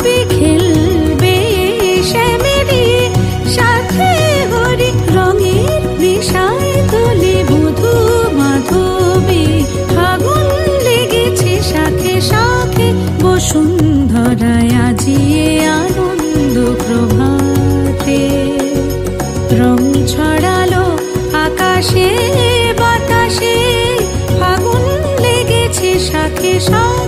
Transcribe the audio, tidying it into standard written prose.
রবি খেলবে শ্যামেলি সাথে হরি রঙের বিষয় তুলি মধু মাধবী ফাগুন লেগেছে শাখে শাখে বসুন্ধরায় আজিয়ে আনন্দ প্রভাতে রং ছড়ালো আকাশে বাতাসে ফাগুন লেগেছে শাখে শাখে